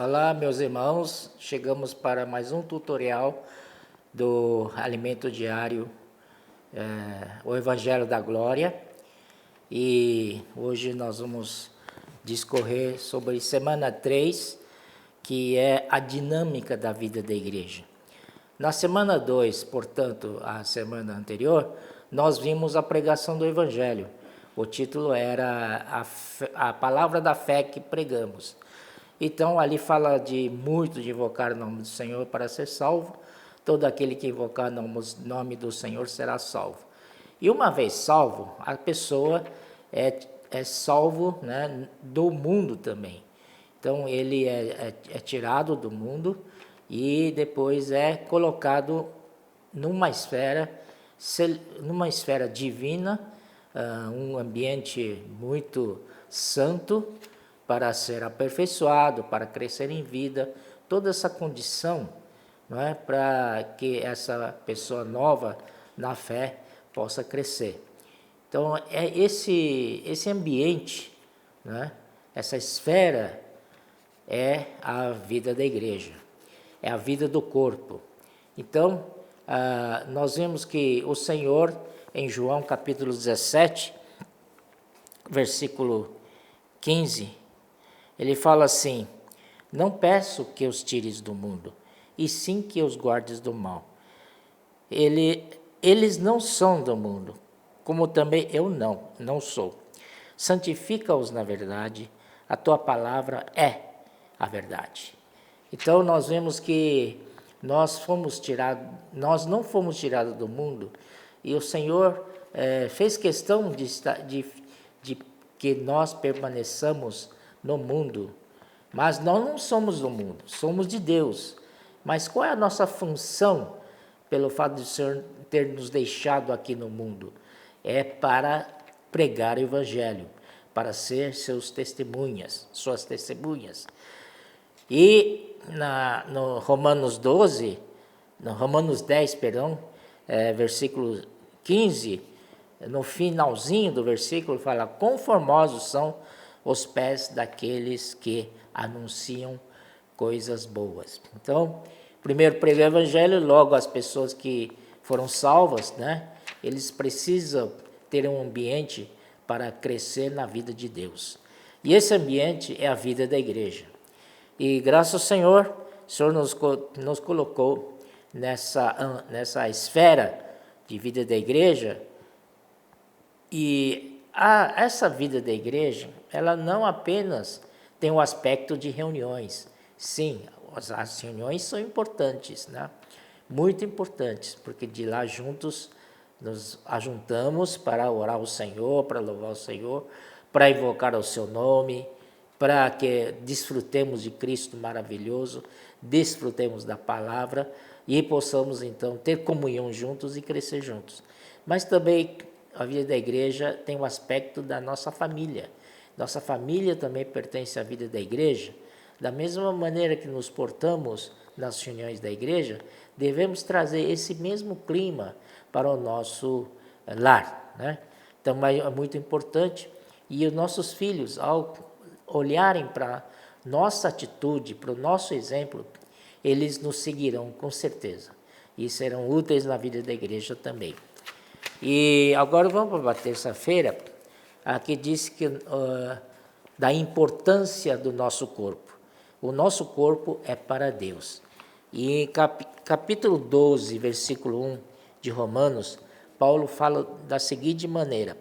Olá, meus irmãos, chegamos para mais um tutorial do Alimento Diário, o Evangelho da Glória, e hoje nós vamos discorrer sobre semana 3, que é a dinâmica da vida da igreja. Na semana 2, portanto, a semana anterior, nós vimos a pregação do Evangelho. O título era a palavra da fé que pregamos. Então, ali fala de invocar o nome do Senhor para ser salvo. Todo aquele que invocar o nome do Senhor será salvo. E uma vez salvo, a pessoa é salvo, né, do mundo também. Então, ele é tirado do mundo e depois é colocado numa esfera divina, um ambiente muito santo, para ser aperfeiçoado, para crescer em vida, toda essa condição, não é, para que essa pessoa nova na fé possa crescer. Então, é esse ambiente, né, essa esfera é a vida da igreja, é a vida do corpo. Então, nós vemos que o Senhor, em João capítulo 17, versículo 15, ele fala assim: não peço que os tires do mundo, e sim que os guardes do mal. Eles não são do mundo, como também eu não sou. Santifica-os na verdade, a tua palavra é a verdade. Então nós vemos que nós não fomos tirados do mundo, e o Senhor fez questão de que nós permaneçamos no mundo, mas nós não somos do mundo, somos de Deus. Mas qual é a nossa função pelo fato de o Senhor ter nos deixado aqui no mundo? É para pregar o Evangelho, para ser suas testemunhas. E no Romanos 10, versículo 15, no finalzinho do versículo fala: conformosos são os pés daqueles que anunciam coisas boas. Então, primeiro pregar o Evangelho, logo as pessoas que foram salvas, né, eles precisam ter um ambiente para crescer na vida de Deus. E esse ambiente é a vida da igreja. E graças ao Senhor, o Senhor nos colocou nessa esfera de vida da igreja. E essa vida da igreja, ela não apenas tem o aspecto de reuniões. Sim, as reuniões são importantes, né? Muito importantes, porque de lá juntos nos ajuntamos para orar ao Senhor, para louvar o Senhor, para invocar o seu nome, para que desfrutemos de Cristo maravilhoso, desfrutemos da palavra e possamos então ter comunhão juntos e crescer juntos. Mas também a vida da igreja tem um aspecto da nossa família. Nossa família também pertence à vida da igreja. Da mesma maneira que nos portamos nas reuniões da igreja, devemos trazer esse mesmo clima para o nosso lar, né? Então é muito importante. E os nossos filhos, ao olharem para nossa atitude, para o nosso exemplo, eles nos seguirão com certeza e serão úteis na vida da igreja também. E agora vamos para a terça-feira, aqui diz que da importância do nosso corpo. O nosso corpo é para Deus. E em capítulo 12, versículo 1 de Romanos, Paulo fala da seguinte maneira: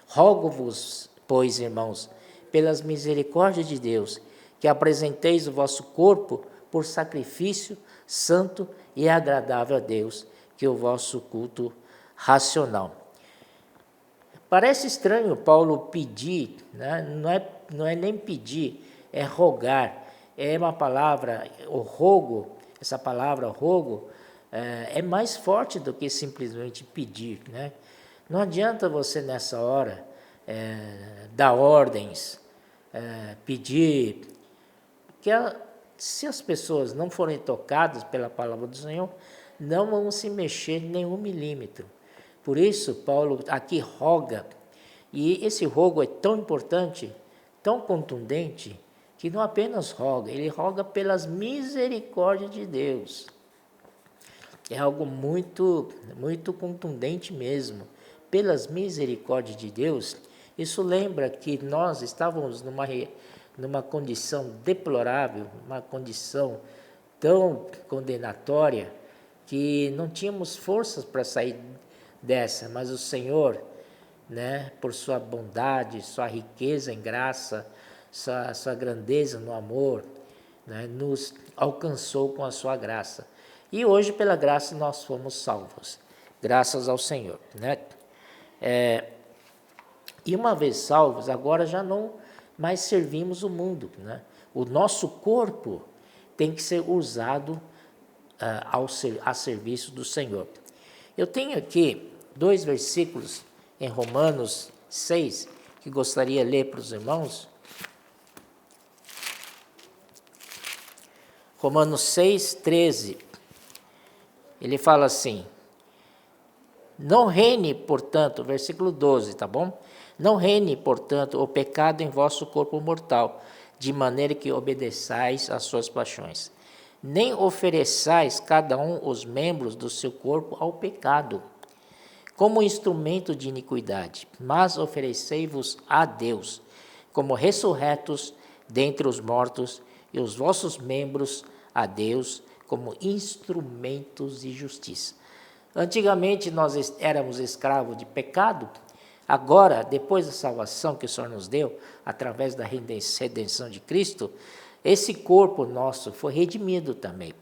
rogo-vos, pois, irmãos, pelas misericórdias de Deus, que apresenteis o vosso corpo por sacrifício santo e agradável a Deus, que é o vosso culto racional. Parece estranho Paulo pedir, né? Não é nem pedir, é rogar. É uma palavra, o rogo, essa palavra rogo, é mais forte do que simplesmente pedir, né? Não adianta você nessa hora dar ordens, pedir, que se as pessoas não forem tocadas pela palavra do Senhor, não vão se mexer nenhum milímetro. Por isso, Paulo aqui roga, e esse rogo é tão importante, tão contundente, que não apenas roga, ele roga pelas misericórdias de Deus. É algo muito, muito contundente mesmo. Pelas misericórdias de Deus, isso lembra que nós estávamos numa condição deplorável, uma condição tão condenatória, que não tínhamos forças para sair dessa, mas o Senhor, né, por sua bondade, sua riqueza em graça, sua grandeza no amor, né, nos alcançou com a sua graça. E hoje, pela graça, nós fomos salvos, graças ao Senhor, né? E uma vez salvos, agora já não mais servimos o mundo, né? O nosso corpo tem que ser usado a serviço do Senhor. Eu tenho aqui 2 versículos em Romanos 6, que gostaria de ler para os irmãos. Romanos 6, 13. Ele fala assim: não reine, portanto, versículo 12, tá bom? Não reine, portanto, o pecado em vosso corpo mortal, de maneira que obedeçais às suas paixões. Nem ofereçais cada um os membros do seu corpo ao pecado, como instrumento de iniquidade, mas oferecei-vos a Deus, como ressurretos dentre os mortos, e os vossos membros a Deus, como instrumentos de justiça. Antigamente nós éramos escravos de pecado, agora, depois da salvação que o Senhor nos deu, através da redenção de Cristo, esse corpo nosso foi redimido também.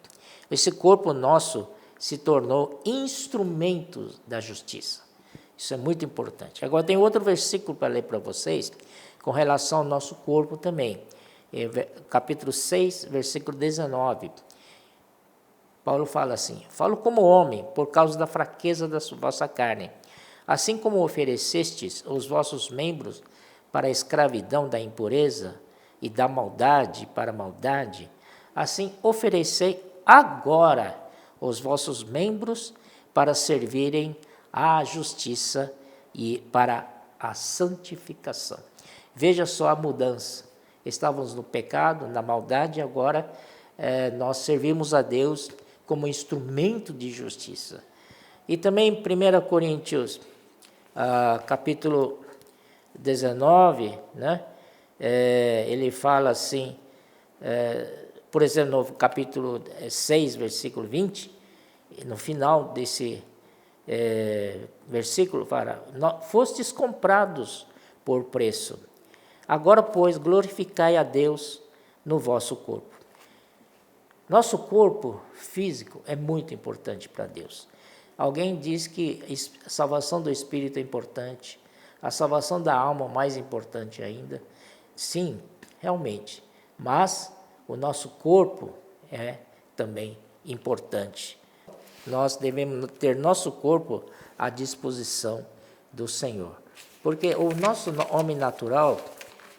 Esse corpo nosso se tornou instrumento da justiça. Isso é muito importante. Agora tem outro versículo para ler para vocês, com relação ao nosso corpo também. Capítulo 6, versículo 19. Paulo fala assim: falo como homem, por causa da fraqueza da vossa carne. Assim como oferecestes os vossos membros para a escravidão da impureza e da maldade para a maldade, assim oferecei agora os vossos membros para servirem à justiça e para a santificação. Veja só a mudança. Estávamos no pecado, na maldade, agora nós servimos a Deus como instrumento de justiça. E também em 1 Coríntios, capítulo 19, né? Ele fala assim, por exemplo, no capítulo 6, versículo 20, no final desse versículo, fala: fostes comprados por preço. Agora, pois, glorificai a Deus no vosso corpo. Nosso corpo físico é muito importante para Deus. Alguém diz que a salvação do espírito é importante, a salvação da alma mais importante ainda. Sim, realmente, mas o nosso corpo é também importante. Nós devemos ter nosso corpo à disposição do Senhor, porque o nosso homem natural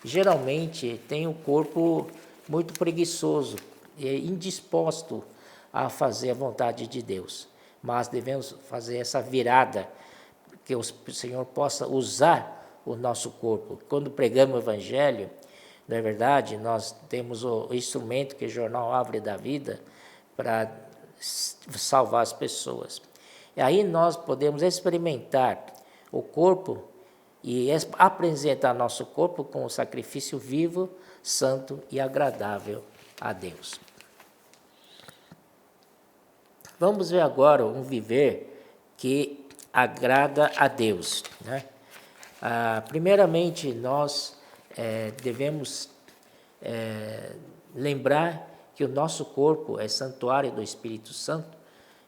geralmente tem um corpo muito preguiçoso, indisposto a fazer a vontade de Deus, mas devemos fazer essa virada, que o Senhor possa usar o nosso corpo. Quando pregamos o Evangelho, não é verdade, nós temos o instrumento que é o Jornal Árvore da Vida para salvar as pessoas. E aí nós podemos experimentar o corpo e apresentar nosso corpo como sacrifício vivo, santo e agradável a Deus. Vamos ver agora um viver que agrada a Deus, né? Primeiramente, nós devemos lembrar que o nosso corpo é santuário do Espírito Santo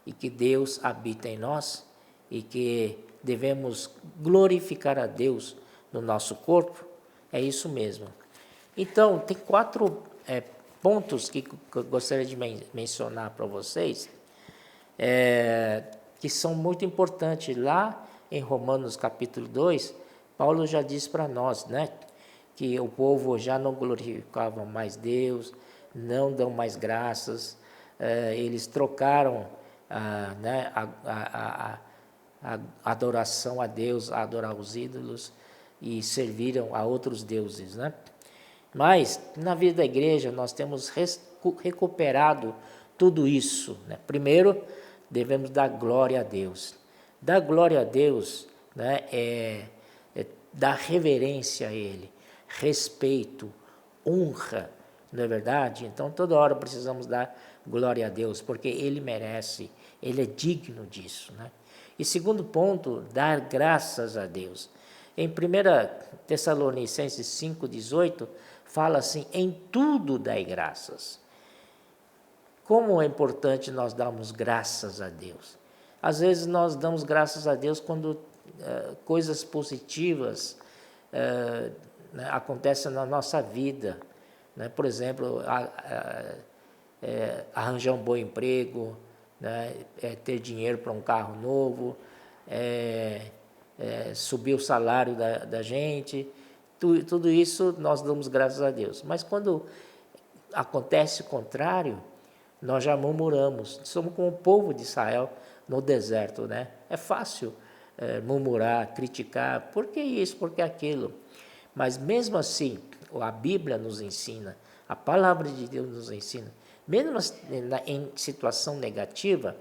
e que Deus habita em nós e que devemos glorificar a Deus no nosso corpo. É isso mesmo. Então, tem 4 pontos que eu gostaria de mencionar para vocês, que são muito importantes. Lá em Romanos capítulo 2, Paulo já diz para nós, né, que o povo já não glorificava mais Deus, não dão mais graças, eles trocaram a adoração a Deus, a adorar os ídolos, e serviram a outros deuses, né? Mas na vida da igreja nós temos recuperado tudo isso, né? Primeiro, devemos dar glória a Deus. Dar glória a Deus, né, é dar reverência a Ele, respeito, honra, não é verdade? Então, toda hora precisamos dar glória a Deus, porque Ele merece, Ele é digno disso, né? E segundo ponto, dar graças a Deus. Em 1 Tessalonicenses 5,18, fala assim, em tudo dai graças. Como é importante nós darmos graças a Deus. Às vezes nós damos graças a Deus quando coisas positivas né, acontecem na nossa vida. Né? Por exemplo, arranjar um bom emprego, né? Ter dinheiro para um carro novo, subir o salário da gente, tudo isso nós damos graças a Deus. Mas quando acontece o contrário, nós já murmuramos. Somos como o povo de Israel no deserto, né? É fácil murmurar, criticar, por que isso, por que aquilo? Mas mesmo assim, a Bíblia nos ensina, a palavra de Deus nos ensina, mesmo em situação negativa,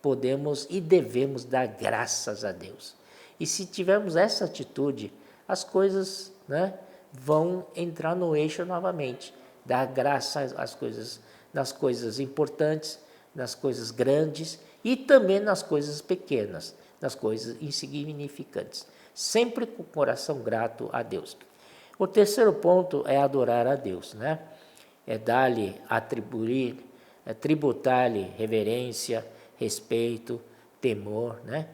podemos e devemos dar graças a Deus. E se tivermos essa atitude, as coisas, né, vão entrar no eixo novamente. Dar graças às coisas, nas coisas importantes, nas coisas grandes e também nas coisas pequenas, nas coisas insignificantes. Sempre com o coração grato a Deus. O terceiro ponto é adorar a Deus, né? É dar-lhe, atribuir, tributar-lhe reverência, respeito, temor, né?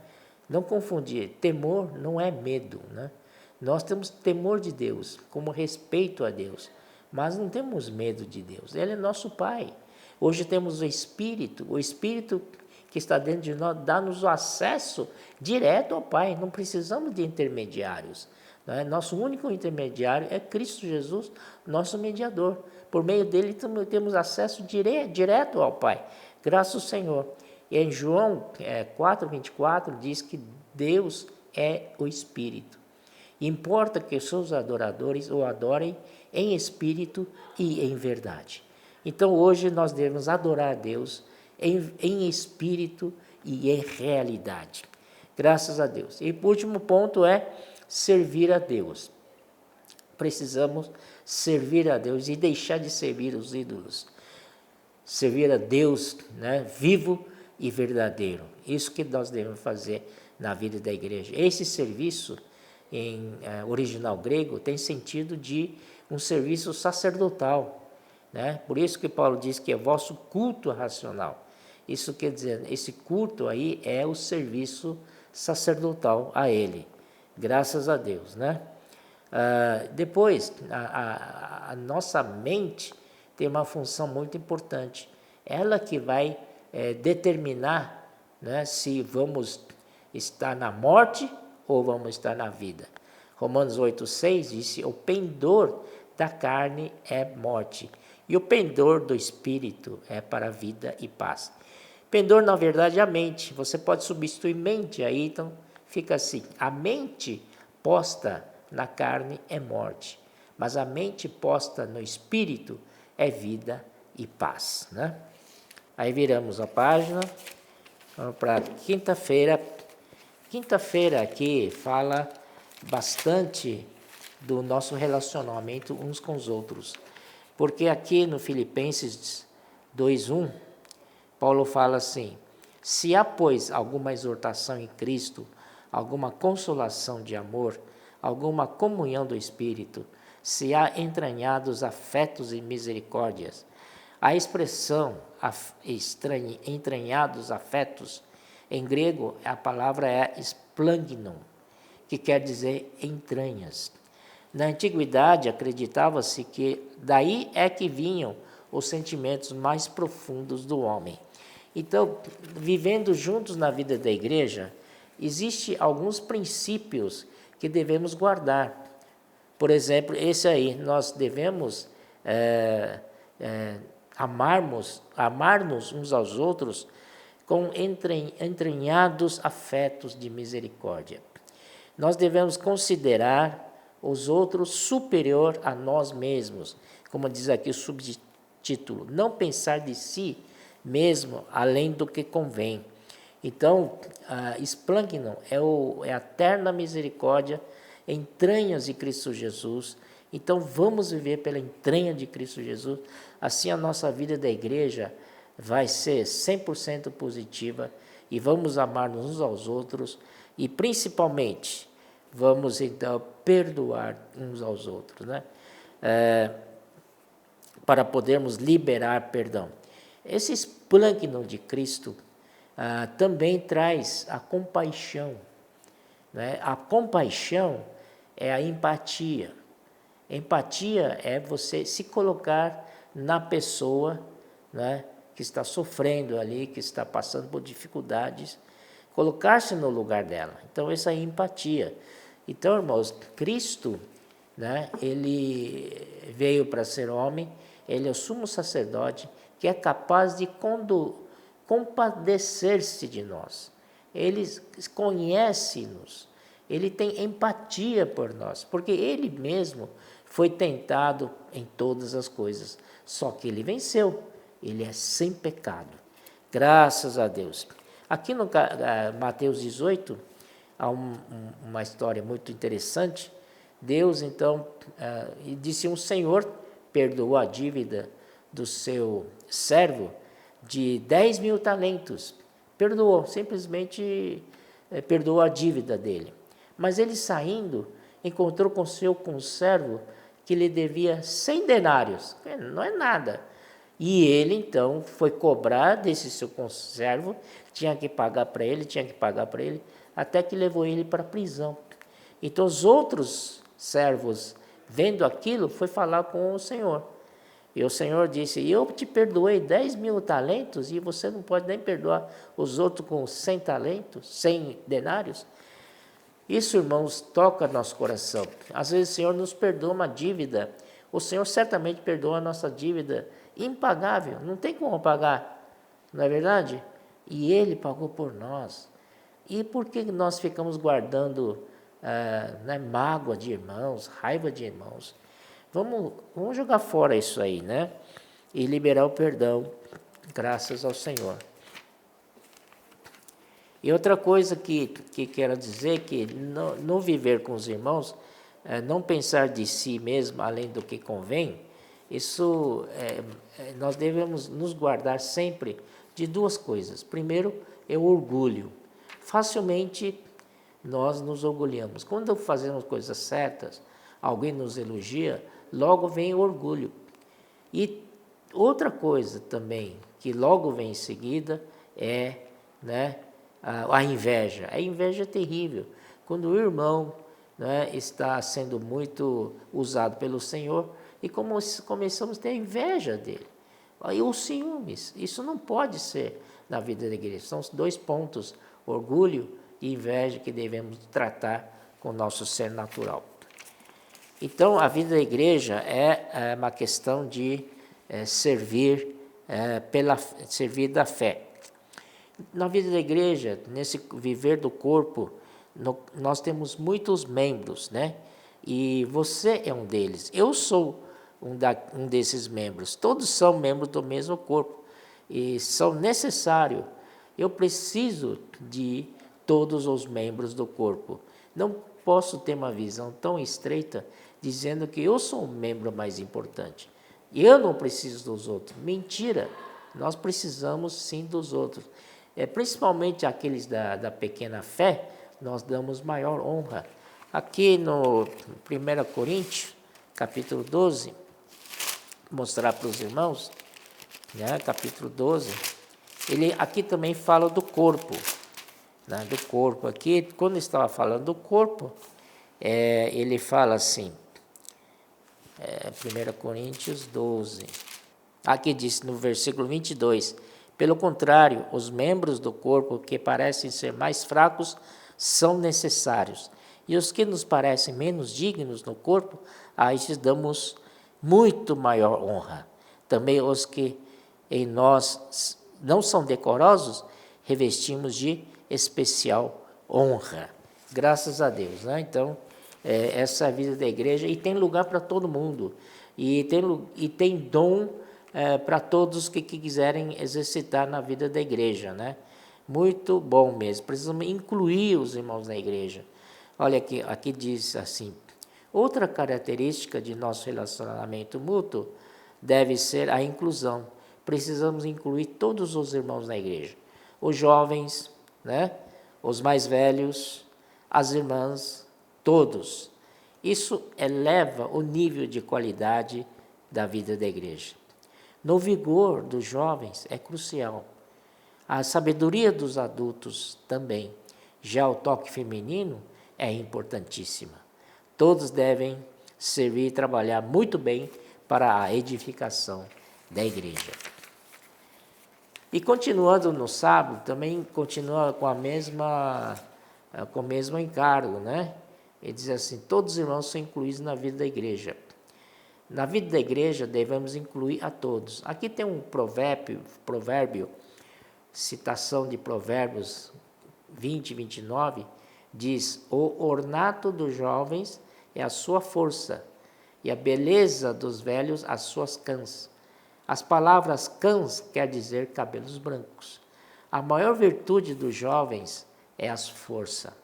Não confundir, temor não é medo, né? Nós temos temor de Deus, como respeito a Deus, mas não temos medo de Deus, Ele é nosso Pai. Hoje temos o Espírito que está dentro de nós dá-nos o acesso direto ao Pai, não precisamos de intermediários. Né? Nosso único intermediário é Cristo Jesus, nosso mediador. Por meio dele temos acesso direto ao Pai. Graças ao Senhor. E em João 4,24 diz que Deus é o Espírito. Importa que os seus adoradores o adorem em espírito e em verdade. Então hoje nós devemos adorar a Deus em espírito e em realidade. Graças a Deus. E o último ponto é servir a Deus. Precisamos servir a Deus e deixar de servir os ídolos. Servir a Deus, né, vivo e verdadeiro. Isso que nós devemos fazer na vida da igreja. Esse serviço, em original grego, tem sentido de um serviço sacerdotal. Né? Por isso que Paulo diz que é vosso culto racional. Isso quer dizer, esse culto aí é o serviço sacerdotal a Ele. Graças a Deus, né? Depois, a nossa mente tem uma função muito importante. Ela que vai determinar, né, se vamos estar na morte ou vamos estar na vida. Romanos 8,6 diz: o pendor da carne é morte, e o pendor do espírito é para a vida e paz. Pendor, na verdade, é a mente. Você pode substituir mente aí, então fica assim: a mente posta na carne é morte, mas a mente posta no espírito é vida e paz, né? Aí viramos a página, vamos para quinta-feira. Quinta-feira aqui fala bastante do nosso relacionamento uns com os outros, porque aqui no Filipenses 2:1, Paulo fala assim: se há, pois, alguma exortação em Cristo, alguma consolação de amor, alguma comunhão do Espírito, se há entranhados afetos e misericórdias. A expressão entranhados afetos, em grego, a palavra é splagnon, que quer dizer entranhas. Na antiguidade, acreditava-se que daí é que vinham os sentimentos mais profundos do homem. Então, vivendo juntos na vida da igreja, existem alguns princípios que devemos guardar. Por exemplo, esse aí, nós devemos amar-nos uns aos outros com entranhados afetos de misericórdia. Nós devemos considerar os outros superior a nós mesmos. Como diz aqui o subtítulo, não pensar de si mesmo além do que convém. Então, Splanknon é a eterna misericórdia, entranhas de Cristo Jesus. Então, vamos viver pela entranha de Cristo Jesus. Assim, a nossa vida da igreja vai ser 100% positiva e vamos amar uns aos outros e, principalmente, vamos, então, perdoar uns aos outros, né? Para podermos liberar perdão. Esse Splanknon de Cristo também traz a compaixão, né? A compaixão é a empatia. Empatia é você se colocar na pessoa, né, que está sofrendo ali, que está passando por dificuldades, colocar-se no lugar dela. Então, essa é a empatia. Então, irmãos, Cristo, né, ele veio para ser homem, ele é o sumo sacerdote, que é capaz de compadecer-se de nós. Ele conhece-nos, ele tem empatia por nós, porque ele mesmo foi tentado em todas as coisas, só que ele venceu, ele é sem pecado. Graças a Deus. Aqui no Mateus 18, há uma história muito interessante. Deus, então, disse: um senhor perdoou a dívida do seu servo de 10.000 talentos. Perdoou, simplesmente perdoou a dívida dele. Mas ele, saindo, encontrou com seu conservo que lhe devia 100 denários. Não é nada. E ele, então, foi cobrar desse seu conservo, tinha que pagar para ele, até que levou ele para a prisão. Então, os outros servos, vendo aquilo, foi falar com o Senhor. E o Senhor disse: eu te perdoei 10.000 talentos e você não pode nem perdoar os outros com 100 talentos, 100 denários? Isso, irmãos, toca nosso coração. Às vezes o Senhor nos perdoa uma dívida. O Senhor certamente perdoa a nossa dívida impagável. Não tem como pagar, não é verdade? E Ele pagou por nós. E por que nós ficamos guardando mágoa de irmãos, raiva de irmãos? Vamos jogar fora isso aí, né? E liberar o perdão, graças ao Senhor. E outra coisa que quero dizer, que no viver com os irmãos, não pensar de si mesmo além do que convém, isso nós devemos nos guardar sempre de duas coisas. Primeiro é o orgulho. Facilmente nós nos orgulhamos. Quando fazemos coisas certas, alguém nos elogia, logo vem o orgulho. E outra coisa também, que logo vem em seguida, é a inveja. A inveja é terrível. Quando o irmão está sendo muito usado pelo Senhor, e como começamos a ter inveja dele. Aí os ciúmes, isso não pode ser na vida da igreja. São os dois pontos, orgulho e inveja, que devemos tratar com o nosso ser natural. Então, a vida da igreja é uma questão de servir da fé. Na vida da igreja, nesse viver do corpo, nós temos muitos membros, né? E você é um deles. Eu sou um desses membros. Todos são membros do mesmo corpo e são necessários. Eu preciso de todos os membros do corpo. Não posso ter uma visão tão estreita dizendo que eu sou um membro mais importante. Eu não preciso dos outros. Mentira! Nós precisamos sim dos outros. Principalmente aqueles da pequena fé, nós damos maior honra. Aqui no 1 Coríntios, capítulo 12, vou mostrar para os irmãos, capítulo 12, ele aqui também fala do corpo. Do corpo aqui, quando estava falando do corpo, ele fala assim, 1 Coríntios 12, aqui diz no versículo 22, pelo contrário, os membros do corpo que parecem ser mais fracos são necessários, e os que nos parecem menos dignos no corpo, a estes damos muito maior honra. Também os que em nós não são decorosos, revestimos de especial honra. Graças a Deus, né? Então, essa vida da igreja, e tem lugar para todo mundo, e tem dom para todos que quiserem exercitar na vida da igreja, né? Muito bom mesmo, precisamos incluir os irmãos na igreja. Olha aqui diz assim: outra característica de nosso relacionamento mútuo deve ser a inclusão. Precisamos incluir todos os irmãos na igreja, os jovens, né? Os mais velhos, as irmãs, todos. Isso eleva o nível de qualidade da vida da igreja. No vigor dos jovens é crucial. A sabedoria dos adultos também. Já o toque feminino é importantíssima. Todos devem servir e trabalhar muito bem para a edificação da igreja. E continuando no sábado, também continua com o mesmo encargo, né? Ele diz assim: todos os irmãos são incluídos na vida da igreja. Na vida da igreja devemos incluir a todos. Aqui tem um provérbio, citação de Provérbios 20, 29, diz: o ornato dos jovens é a sua força, e a beleza dos velhos as suas cãs. As palavras cãs quer dizer cabelos brancos. A maior virtude dos jovens é a força.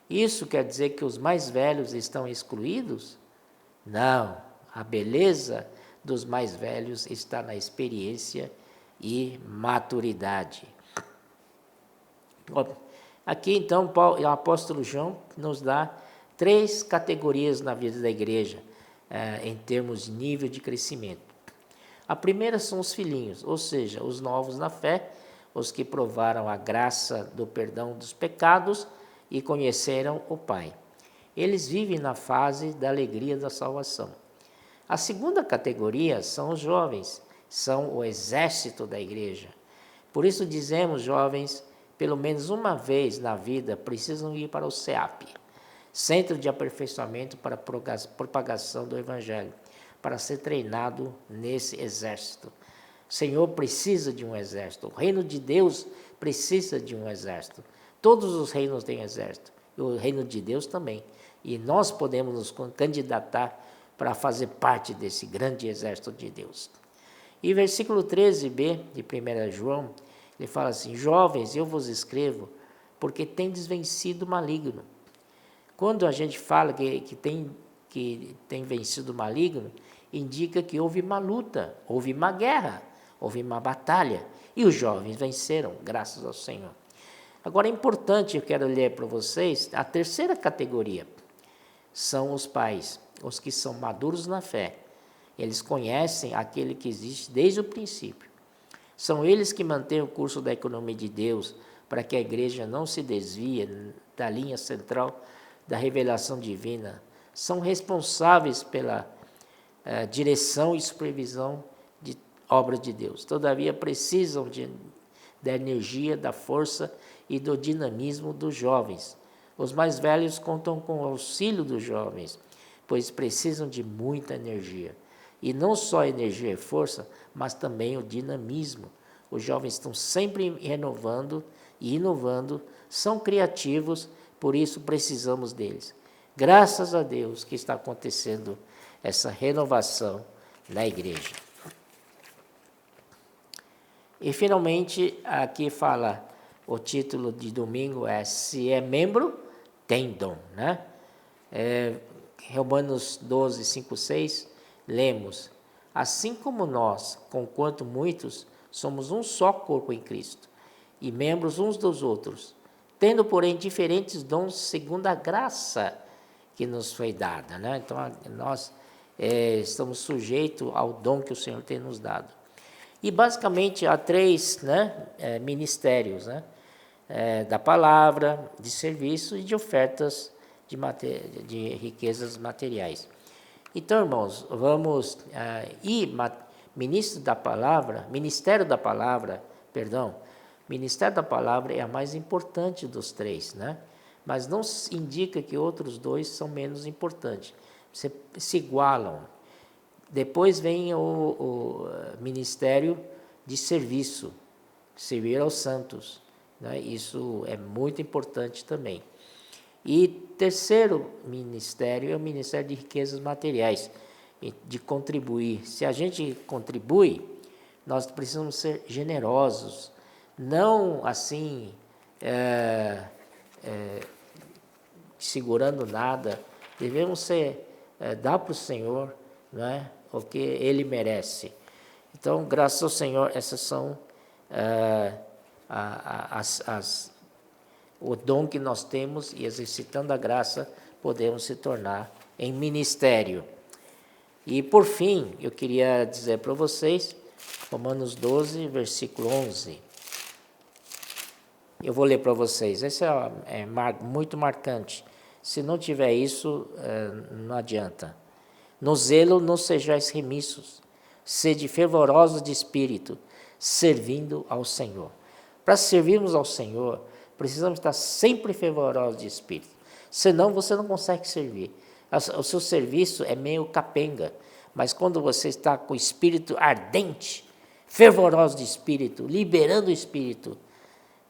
Isso quer dizer que os mais velhos estão excluídos? Não. A beleza dos mais velhos está na experiência e maturidade. Aqui, então, o apóstolo João nos dá 3 categorias na vida da igreja, em termos de nível de crescimento. A primeira são os filhinhos, ou seja, os novos na fé, os que provaram a graça do perdão dos pecados e conheceram o Pai. Eles vivem na fase da alegria da salvação. A segunda categoria são os jovens, são o exército da igreja. Por isso dizemos, jovens, pelo menos uma vez na vida precisam ir para o CEAP, Centro de Aperfeiçoamento para a Propagação do Evangelho, para ser treinado nesse exército. O Senhor precisa de um exército, o reino de Deus precisa de um exército. Todos os reinos têm exército, e o reino de Deus também. E nós podemos nos candidatar para fazer parte desse grande exército de Deus. E versículo 13b de 1 João, ele fala assim: jovens, eu vos escrevo, porque tendes vencido o maligno. Quando a gente fala que tem vencido o maligno, indica que houve uma luta, houve uma guerra, houve uma batalha, e os jovens venceram, graças ao Senhor. Agora é importante, eu quero ler para vocês, a terceira categoria são os pais, os que são maduros na fé. Eles conhecem aquele que existe desde o princípio. São eles que mantêm o curso da economia de Deus, para que a igreja não se desvie da linha central da revelação divina. São responsáveis pela direção e supervisão de obras de Deus. Todavia, precisam da energia, da força e do dinamismo dos jovens. Os mais velhos contam com o auxílio dos jovens, pois precisam de muita energia. E não só energia e força, mas também o dinamismo. Os jovens estão sempre renovando e inovando, são criativos, por isso precisamos deles. Graças a Deus que está acontecendo essa renovação na igreja. E finalmente, aqui fala, o título de domingo é Se é membro, tem dom, né? Romanos 12, 5, 6, lemos: assim como nós, conquanto muitos, somos um só corpo em Cristo, e membros uns dos outros, tendo, porém, diferentes dons segundo a graça que nos foi dada, né? Então, nós estamos sujeitos ao dom que o Senhor tem nos dado. E, basicamente, há 3 ministérios, né? Da palavra, de serviço e de ofertas de riquezas materiais. Então, irmãos, vamos ministério da palavra, é a mais importante dos 3, né? Mas não indica que outros 2 são menos importantes, se igualam. Depois vem o ministério de serviço, servir aos santos, né? Isso é muito importante também. E terceiro ministério é o ministério de riquezas materiais, de contribuir. Se a gente contribui, nós precisamos ser generosos, não assim segurando nada. Devemos dar para o Senhor, não é, o que Ele merece. Então, graças ao Senhor, essas são o dom que nós temos, e exercitando a graça, podemos se tornar em ministério. E, por fim, eu queria dizer para vocês, Romanos 12, versículo 11. Eu vou ler para vocês, esse é muito marcante. Se não tiver isso, não adianta. No zelo não sejais remissos, sede fervorosos de espírito, servindo ao Senhor. Para servirmos ao Senhor, precisamos estar sempre fervorosos de espírito, senão você não consegue servir. O seu serviço é meio capenga, mas quando você está com o espírito ardente, fervoroso de espírito, liberando o espírito,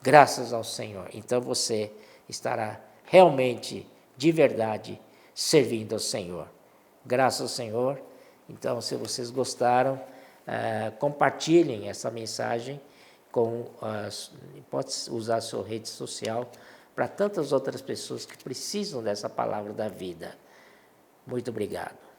graças ao Senhor, então você estará realmente, de verdade, servindo ao Senhor. Graças ao Senhor. Então, se vocês gostaram, compartilhem essa mensagem, pode usar a sua rede social para tantas outras pessoas que precisam dessa palavra da vida. Muito obrigado.